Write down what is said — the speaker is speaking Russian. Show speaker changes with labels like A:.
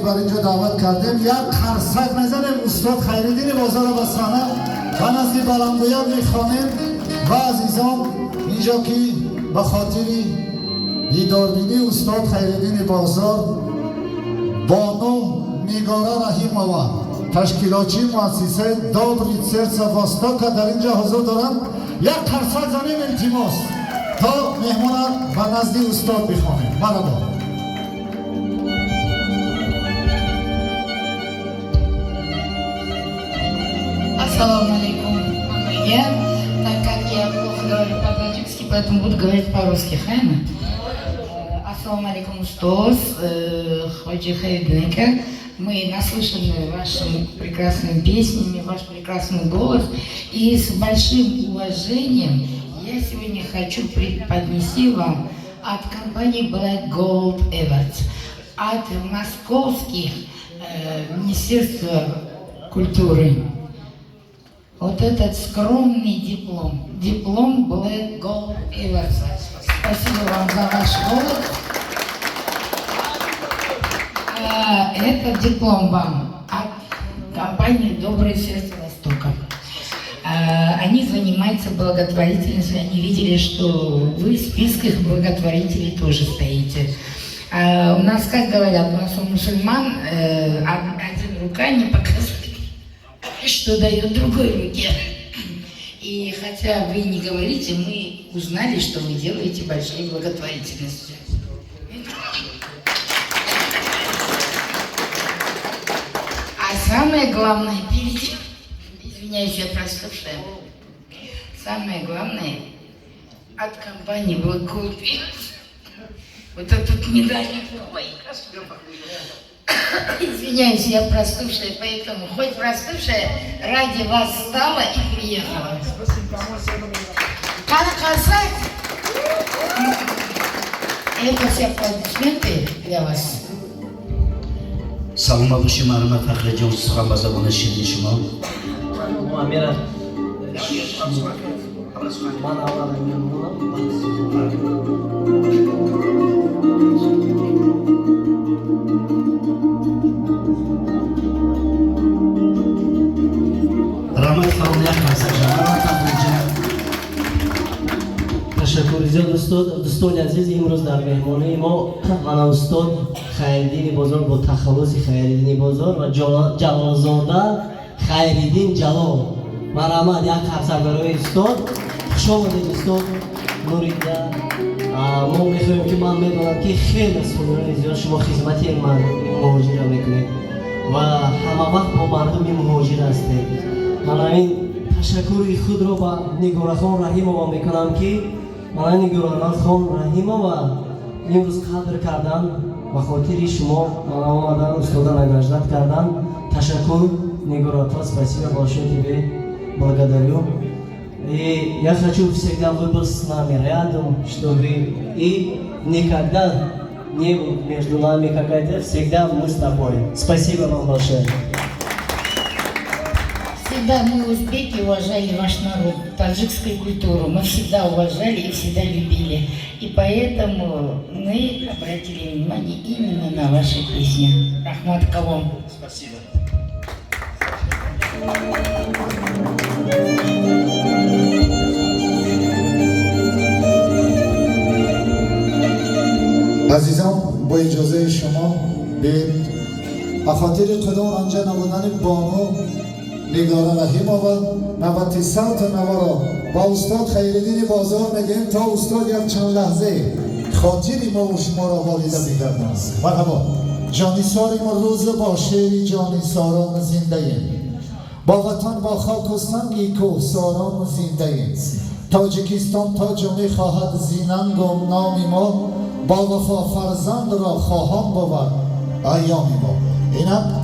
A: بر اینجا دعوت کردیم. یک قرصک نزنیم استاد خیرالدین بازار به صحنه و نزد بلندگویان میخوانیم و عزیزان اینجا که به خاطر دیداربینی استاد خیرالدین بازار بانو نگاره رحیمова تشکیلاتچی مؤسسه Добрый сердце Востока در اینجا حضور دارند. یک قرصک زنیم التماس تا مهمان به نزد استاد بخوانیم. مرحبا.
B: Ассаламу алейкум, я, так как я плохо говорю по-таджикски, поэтому буду говорить по-русски, хайна. Ассаламу алейкум, устос, Ходжи Хайднека. Мы наслышаны вашими прекрасными песнями, ваш прекрасный голос. И с большим уважением я сегодня хочу преподнести вам от компании Black Gold Awards, от московских Министерства культуры. Вот этот скромный диплом Black Gold Awards. Спасибо вам за ваш голос. Этот диплом вам от компании «Доброе сердце Востока». Они занимаются благотворительностью. Они видели, что вы в списках благотворителей тоже стоите. У нас, как говорят, у нас у мусульман один рука не показывает, что дает другой руке. И хотя вы не говорите, мы узнали, что вы делаете большие благотворительности. А самое главное, извиняюсь, я прослушаю. Самое главное, от компании Black Gold вот этот медаль. Извиняюсь, я простывшая, поэтому хоть простывшая, ради вас встала и приехала. Это все аплодисменты для вас.
C: سلام باشی مرحوم فخر جان سخن به زبان شیرین شما
D: من
C: رحمت فرمان یک قرصک جان فخر جان
D: تشکر زیاد استاد. دوستان عزیز، امروز در مهمانی ما من استاد خیرالدین بازار با تخلص خیرالدین بازار و جلالزاده خیرالدین جلال مرحمت یک قرصک برای استاد. خوش آمدید استاد نوریده. ما میخوایم که من میدونم که خیلی از سالهای زیاد شما خدمت من مهاجر میکنید و همه وقت با مردم مهاجر هستید. من این تشکر خود را به نگاره خان رحیمова میکنم که من نگاره خان رحیمова امروز قدر کردن و خاطر شما من آمدن استاد награждать کردن. تشکر نگاره خان، спасибо большое тебе, благодарю. И я хочу всегда вы был с нами рядом, чтобы и никогда не был между нами какая-то, всегда мы с тобой. Спасибо вам большое.
B: Всегда мы, узбеки, уважали ваш народ, таджикскую культуру. Мы всегда уважали и всегда любили. И поэтому мы обратили внимание именно на ваши песни. Рахмат Калом.
C: спасибо.
A: عزیزان با اجازه شما برید خاطر قدام آنجا نبودن بانو نگاره رحیمова نوبت صوت نوا را با استاد خیرالدین بازار میگیم تا استاد یک چند لحظه خاطر ما و شما را والیده میگردند. مرحبا. جانیسار ما روز با شعر جانیساران زنده ایم، با وطن با خاک و سنگ کوهساران زنده ایم. تاجیکستان تا جمعه خواهد زینن گمنام ما، با وفا فرزند را خواهان بود ایام ما. اینک